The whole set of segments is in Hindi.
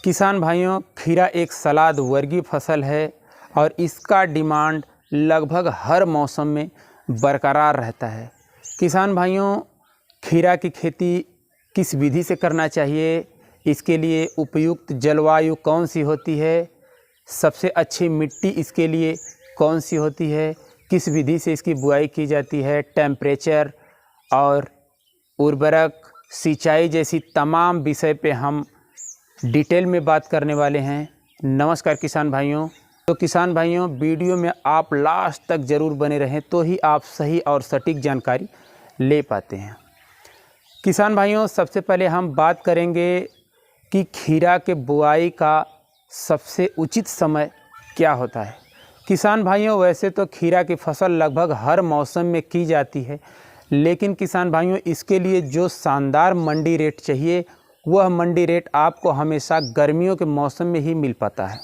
किसान भाइयों, खीरा एक सलाद वर्गीय फसल है और इसका डिमांड लगभग हर मौसम में बरकरार रहता है। किसान भाइयों, खीरा की खेती किस विधि से करना चाहिए, इसके लिए उपयुक्त जलवायु कौन सी होती है, सबसे अच्छी मिट्टी इसके लिए कौन सी होती है, किस विधि से इसकी बुआई की जाती है, टेम्परेचर और उर्वरक, सिंचाई जैसी तमाम विषय पे हम डिटेल में बात करने वाले हैं। नमस्कार किसान भाइयों। तो किसान भाइयों, वीडियो में आप लास्ट तक ज़रूर बने रहें तो ही आप सही और सटीक जानकारी ले पाते हैं। किसान भाइयों, सबसे पहले हम बात करेंगे कि खीरा के बुआई का सबसे उचित समय क्या होता है। किसान भाइयों, वैसे तो खीरा की फसल लगभग हर मौसम में की जाती है, लेकिन किसान भाइयों इसके लिए जो शानदार मंडी रेट चाहिए वह मंडी रेट आपको हमेशा गर्मियों के मौसम में ही मिल पाता है।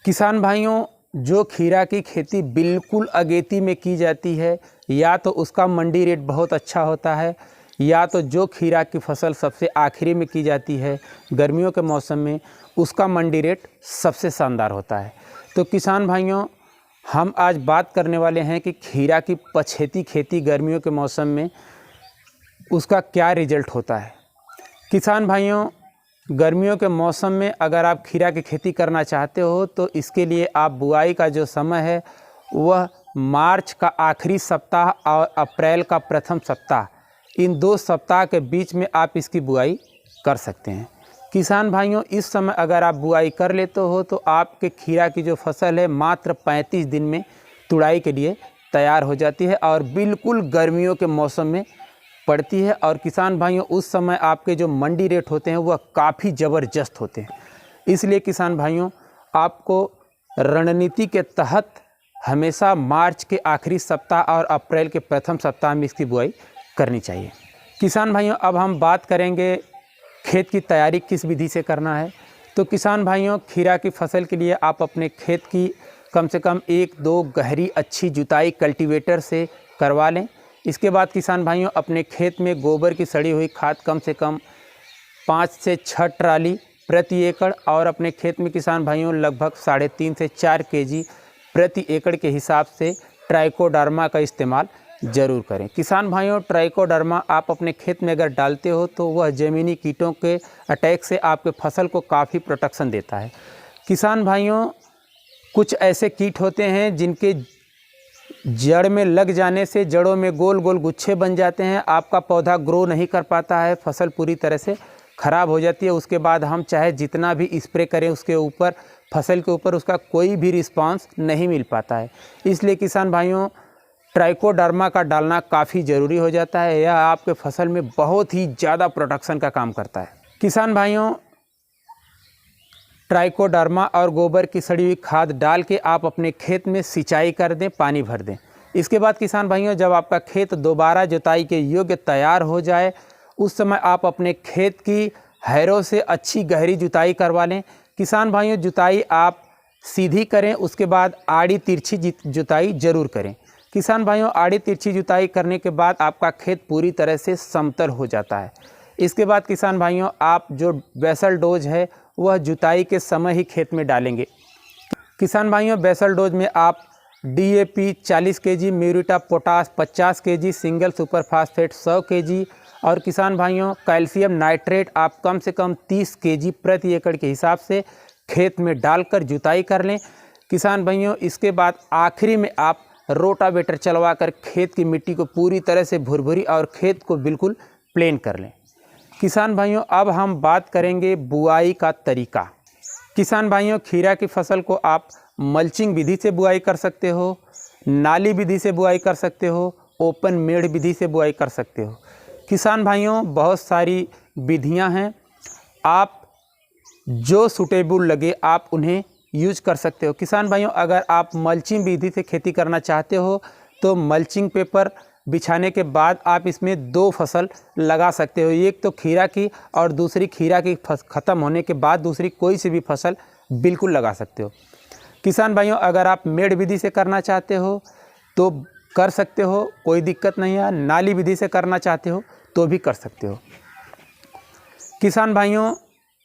किसान भाइयों, जो खीरा की खेती बिल्कुल अगेती में की जाती है, या तो उसका मंडी रेट बहुत अच्छा होता है, या तो जो खीरा की फसल सबसे आखिरी में की जाती है गर्मियों के मौसम में, उसका मंडी रेट सबसे शानदार होता है। तो किसान भाइयों, हम आज बात करने वाले हैं कि खीरा की पछेती खेती गर्मियों के मौसम में उसका क्या रिजल्ट होता है। किसान भाइयों, गर्मियों के मौसम में अगर आप खीरा की खेती करना चाहते हो तो इसके लिए आप बुआई का जो समय है वह मार्च का आखिरी सप्ताह और अप्रैल का प्रथम सप्ताह, इन 2 सप्ताह के बीच में आप इसकी बुआई कर सकते हैं। किसान भाइयों, इस समय अगर आप बुआई कर लेते हो तो आपके खीरा की जो फसल है मात्र 35 दिन में तुड़ाई के लिए तैयार हो जाती है और बिल्कुल गर्मियों के मौसम में पड़ती है। और किसान भाइयों, उस समय आपके जो मंडी रेट होते हैं वह काफ़ी ज़बरदस्त होते हैं। इसलिए किसान भाइयों, आपको रणनीति के तहत हमेशा मार्च के आखिरी सप्ताह और अप्रैल के प्रथम सप्ताह में इसकी बुआई करनी चाहिए। किसान भाइयों, अब हम बात करेंगे खेत की तैयारी किस विधि से करना है। तो किसान भाइयों, खीरा की फसल के लिए आप अपने खेत की कम से कम 1-2 गहरी अच्छी जुताई कल्टीवेटर से करवा लें। इसके बाद किसान भाइयों, अपने खेत में गोबर की सड़ी हुई खाद कम से कम 5 से 6 ट्राली प्रति एकड़ और अपने खेत में किसान भाइयों लगभग 3.5 से 4 केजी प्रति एकड़ के हिसाब से ट्राइकोडर्मा का इस्तेमाल ज़रूर करें। किसान भाइयों, ट्राइकोडर्मा आप अपने खेत में अगर डालते हो तो वह ज़मीनी कीटों के अटैक से आपके फसल को काफ़ी प्रोटेक्शन देता है। किसान भाइयों, कुछ ऐसे कीट होते हैं जिनके जड़ में लग जाने से जड़ों में गोल गोल गुच्छे बन जाते हैं, आपका पौधा ग्रो नहीं कर पाता है, फसल पूरी तरह से ख़राब हो जाती है। उसके बाद हम चाहे जितना भी स्प्रे करें उसके ऊपर, फसल के ऊपर उसका कोई भी रिस्पांस नहीं मिल पाता है। इसलिए किसान भाइयों, ट्राइकोडर्मा का डालना काफ़ी ज़रूरी हो जाता है। यह आपके फसल में बहुत ही ज़्यादा प्रोटेक्शन का काम करता है। किसान भाइयों, ट्राइकोडर्मा और गोबर की सड़ी हुई खाद डाल के आप अपने खेत में सिंचाई कर दें, पानी भर दें। इसके बाद किसान भाइयों, जब आपका खेत दोबारा जुताई के योग्य तैयार हो जाए उस समय आप अपने खेत की हैरों से अच्छी गहरी जुताई करवा लें। किसान भाइयों, जुताई आप सीधी करें, उसके बाद आड़ी तिरछी जुताई ज़रूर करें। किसान भाइयों, आड़ी तिरछी जुताई करने के बाद आपका खेत पूरी तरह से समतल हो जाता है। इसके बाद किसान भाइयों, आप जो बेसल डोज है वह जुताई के समय ही खेत में डालेंगे। किसान भाइयों, बेसल डोज में आप DAP 40 kg, muriate potash 50 kg, single super phosphate 100 kg और किसान भाइयों, कैल्शियम नाइट्रेट आप कम से कम 30 kg प्रति एकड़ के हिसाब से खेत में डालकर जुताई कर लें। किसान भाइयों, इसके बाद आखिरी में आप रोटावेटर चलवा कर खेत की मिट्टी को पूरी तरह से भुरभुरी और खेत को बिल्कुल प्लेन कर लें। किसान भाइयों, अब हम बात करेंगे बुआई का तरीका। किसान भाइयों, खीरा की फसल को आप मल्चिंग विधि से बुआई कर सकते हो, नाली विधि से बुआई कर सकते हो, ओपन मेड़ विधि से बुआई कर सकते हो। किसान भाइयों, बहुत सारी विधियां हैं, आप जो सूटेबल लगे आप उन्हें यूज कर सकते हो। किसान भाइयों, अगर आप मल्चिंग विधि से खेती करना चाहते हो तो मल्चिंग पेपर बिछाने के बाद आप इसमें 2 फसल लगा सकते हो, एक तो खीरा की और दूसरी खीरा की ख़त्म होने के बाद दूसरी कोई सी भी फसल बिल्कुल लगा सकते हो। किसान भाइयों, अगर आप मेड़ विधि से करना चाहते हो तो कर सकते हो, कोई दिक्कत नहीं है। नाली विधि से करना चाहते हो तो भी कर सकते हो। किसान भाइयों,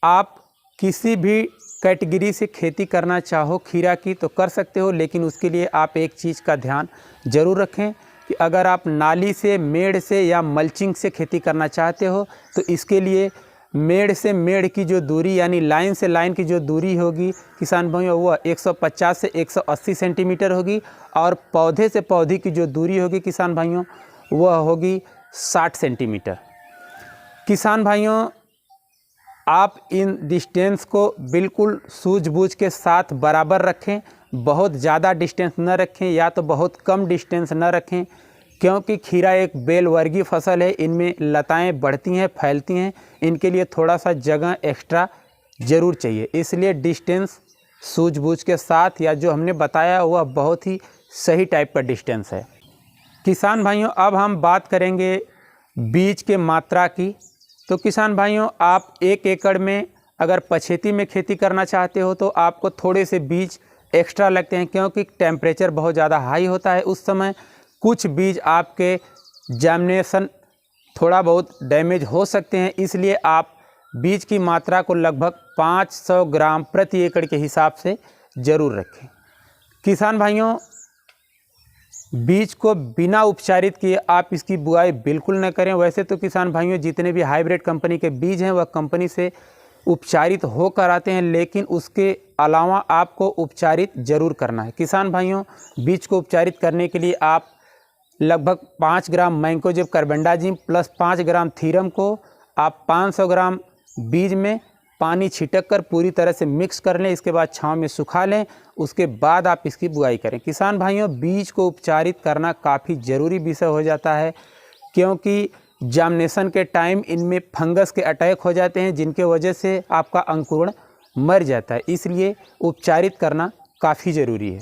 आप किसी भी कैटेगरी से खेती करना चाहो खीरा की तो कर सकते हो, लेकिन उसके लिए आप एक चीज़ का ध्यान ज़रूर रखें कि अगर आप नाली से, मेड़ से या मल्चिंग से खेती करना चाहते हो तो इसके लिए मेड़ से मेड़ की जो दूरी यानी लाइन से लाइन की जो दूरी होगी किसान भाइयों वह 150 से 180 सेंटीमीटर होगी, और पौधे से पौधे की जो दूरी होगी किसान भाइयों वह होगी 60 सेंटीमीटर। किसान भाइयों, आप इन डिस्टेंस को बिल्कुल सूझबूझ के साथ बराबर रखें, बहुत ज़्यादा डिस्टेंस न रखें या तो बहुत कम डिस्टेंस न रखें, क्योंकि खीरा एक बेलवर्गीय फसल है, इनमें लताएं बढ़ती हैं, फैलती हैं, इनके लिए थोड़ा सा जगह एक्स्ट्रा ज़रूर चाहिए। इसलिए डिस्टेंस सूझबूझ के साथ या जो हमने बताया वह बहुत ही सही टाइप का डिस्टेंस है। किसान भाइयों, अब हम बात करेंगे बीज के मात्रा की। तो किसान भाइयों, आप 1 एकड़ में अगर पछेती में खेती करना चाहते हो तो आपको थोड़े से बीज एक्स्ट्रा लगते हैं, क्योंकि टेम्परेचर बहुत ज़्यादा हाई होता है उस समय। कुछ बीज आपके जर्मिनेशन थोड़ा बहुत डैमेज हो सकते हैं, इसलिए आप बीज की मात्रा को लगभग 500 ग्राम प्रति एकड़ के हिसाब से ज़रूर रखें। किसान भाइयों, बीज को बिना उपचारित किए आप इसकी बुआई बिल्कुल न करें। वैसे तो किसान भाइयों जितने भी हाइब्रिड कंपनी के बीज हैं वह कंपनी से उपचारित होकर आते हैं, लेकिन उसके अलावा आपको उपचारित ज़रूर करना है। किसान भाइयों, बीज को उपचारित करने के लिए आप लगभग 5 ग्राम मैंकोजेब कार्बेंडाजिम प्लस 5 ग्राम थीरम को आप 500 ग्राम बीज में पानी छिटक कर पूरी तरह से मिक्स कर लें। इसके बाद छांव में सुखा लें, उसके बाद आप इसकी बुआई करें। किसान भाइयों, बीज को उपचारित करना काफ़ी ज़रूरी विषय हो जाता है, क्योंकि जर्मिनेशन के टाइम इनमें फंगस के अटैक हो जाते हैं, जिनके वजह से आपका अंकुरण मर जाता है, इसलिए उपचारित करना काफ़ी ज़रूरी है।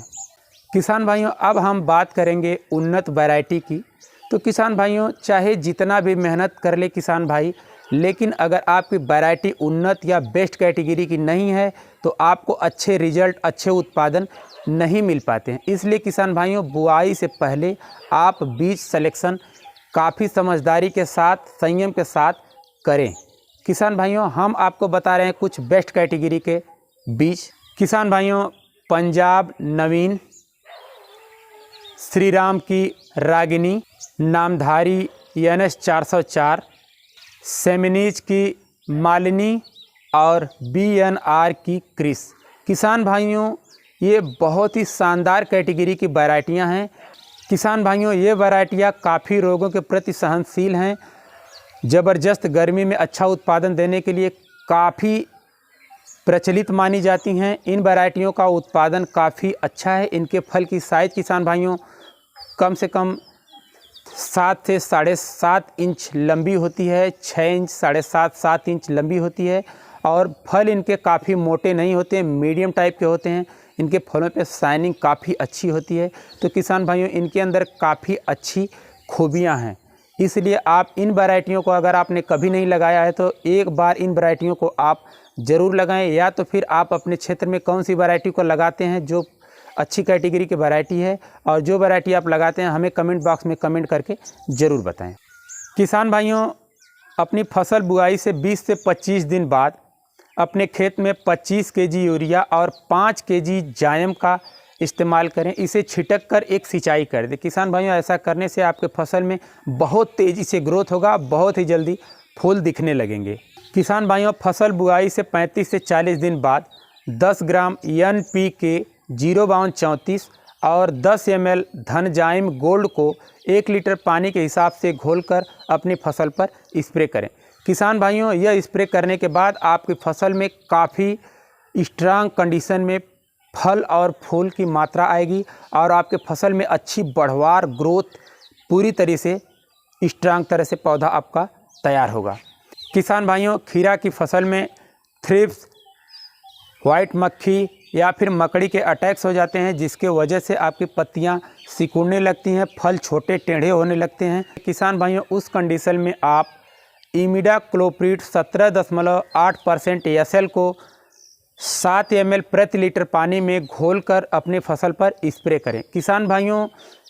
किसान भाइयों, अब हम बात करेंगे उन्नत वैरायटी की। तो किसान भाइयों, चाहे जितना भी मेहनत कर ले किसान भाई, लेकिन अगर आपकी वैरायटी उन्नत या बेस्ट कैटेगरी की नहीं है तो आपको अच्छे रिजल्ट, अच्छे उत्पादन नहीं मिल पाते हैं। इसलिए किसान भाइयों, बुआई से पहले आप बीज सिलेक्शन काफ़ी समझदारी के साथ, संयम के साथ करें। किसान भाइयों, हम आपको बता रहे हैं कुछ बेस्ट कैटेगरी के बीज। किसान भाइयों, पंजाब नवीन, श्रीराम की रागिनी, नामधारी NS 404, सेमिनीज की मालिनी और BNR की क्रिस। किसान भाइयों, ये बहुत ही शानदार कैटेगरी की वैरायटियां हैं। किसान भाइयों, ये वैरायटियां काफ़ी रोगों के प्रति सहनशील हैं, ज़बरदस्त गर्मी में अच्छा उत्पादन देने के लिए काफ़ी प्रचलित मानी जाती हैं। इन वैरायटियों का उत्पादन काफ़ी अच्छा है। इनके फल की साइज़ किसान भाइयों कम से कम 7 से 7.5 इंच लंबी होती है, 6 इंच, 7.5 इंच लंबी होती है, और फल इनके काफ़ी मोटे नहीं होते हैं, मीडियम टाइप के होते हैं। इनके फलों पे शाइनिंग काफ़ी अच्छी होती है। तो किसान भाइयों, इनके अंदर काफ़ी अच्छी खूबियां हैं, इसलिए आप इन वैरायटियों को अगर आपने कभी नहीं लगाया है तो एक बार इन वैरायटियों को आप ज़रूर लगाएं, या तो फिर आप अपने क्षेत्र में कौन सी वैरायटी को लगाते हैं जो अच्छी कैटेगरी की वैरायटी है, और जो वैरायटी आप लगाते हैं हमें कमेंट बॉक्स में कमेंट करके ज़रूर बताएं। किसान भाइयों, अपनी फसल बुआई से 20 से 25 दिन बाद अपने खेत में 25 केजी यूरिया और 5 केजी जायम का इस्तेमाल करें। इसे छिटक कर एक सिंचाई कर दें। किसान भाइयों, ऐसा करने से आपके फसल में बहुत तेज़ी से ग्रोथ होगा, बहुत ही जल्दी फूल दिखने लगेंगे। किसान भाइयों, फसल बुआई से 35 से 40 दिन बाद 10 ग्राम NPK 05234 और 10 ml धनजाइम गोल्ड को 1 लीटर पानी के हिसाब से घोलकर अपनी फसल पर स्प्रे करें। किसान भाइयों, यह स्प्रे करने के बाद आपकी फसल में काफ़ी स्ट्रांग कंडीशन में फल और फूल की मात्रा आएगी, और आपके फसल में अच्छी बढ़वार, ग्रोथ, पूरी तरह से स्ट्रांग तरह से पौधा आपका तैयार होगा। किसान भाइयों, खीरा की फसल में थ्रिप्स, वाइट मक्खी या फिर मकड़ी के अटैक्स हो जाते हैं, जिसके वजह से आपकी पत्तियां सिकुड़ने लगती हैं, फल छोटे टेढ़े होने लगते हैं। किसान भाइयों, उस कंडीशन में आप इमिडाक्लोप्रिड 17.8% SL को 7 ml प्रति लीटर पानी में घोलकर अपने फसल पर स्प्रे करें। किसान भाइयों,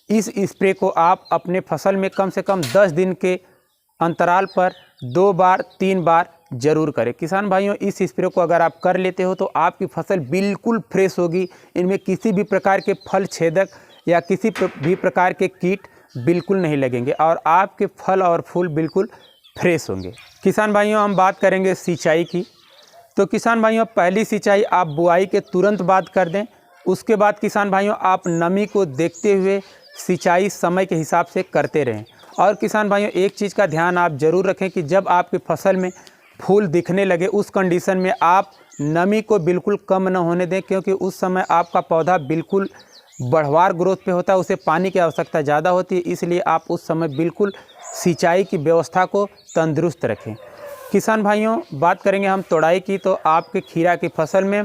इस स्प्रे को आप अपने फसल में कम से कम 10 दिन के अंतराल पर 2 बार 3 बार ज़रूर करें। किसान भाइयों, इस स्प्रे को अगर आप कर लेते हो तो आपकी फसल बिल्कुल फ्रेश होगी। इनमें किसी भी प्रकार के फल छेदक या किसी भी प्रकार के कीट बिल्कुल नहीं लगेंगे और आपके फल और फूल बिल्कुल फ्रेश होंगे। किसान भाइयों, हम बात करेंगे सिंचाई की। तो किसान भाइयों, पहली सिंचाई आप बुआई के तुरंत बाद कर दें। उसके बाद किसान भाइयों, आप नमी को देखते हुए सिंचाई समय के हिसाब से करते रहें। और किसान भाइयों, एक चीज़ का ध्यान आप ज़रूर रखें कि जब आपकी फसल में फूल दिखने लगे उस कंडीशन में आप नमी को बिल्कुल कम न होने दें, क्योंकि उस समय आपका पौधा बिल्कुल बढ़वार ग्रोथ पे होता है, उसे पानी की आवश्यकता ज़्यादा होती है। इसलिए आप उस समय बिल्कुल सिंचाई की व्यवस्था को तंदुरुस्त रखें। किसान भाइयों, बात करेंगे हम तुड़ाई की। तो आपके खीरा की फसल में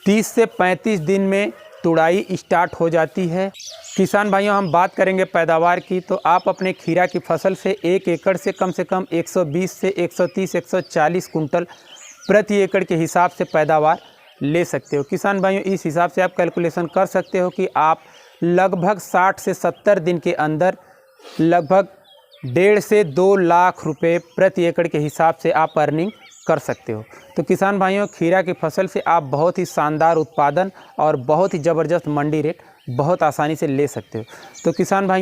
30 से 35 दिन में तुड़ाई स्टार्ट हो जाती है। किसान भाइयों, हम बात करेंगे पैदावार की। तो आप अपने खीरा की फसल से 1 एकड़ से कम 120 से 130 140 कुंटल प्रति एकड़ के हिसाब से पैदावार ले सकते हो। किसान भाइयों, इस हिसाब से आप कैलकुलेशन कर सकते हो कि आप लगभग 60 से 70 दिन के अंदर लगभग 1.5 से 2 लाख रुपए प्रति एकड़ के हिसाब से आप अर्निंग कर सकते हो। तो किसान भाइयों, खीरा की फसल से आप बहुत ही शानदार उत्पादन और बहुत ही ज़बरदस्त मंडी रेट बहुत आसानी से ले सकते हो। तो किसान भाई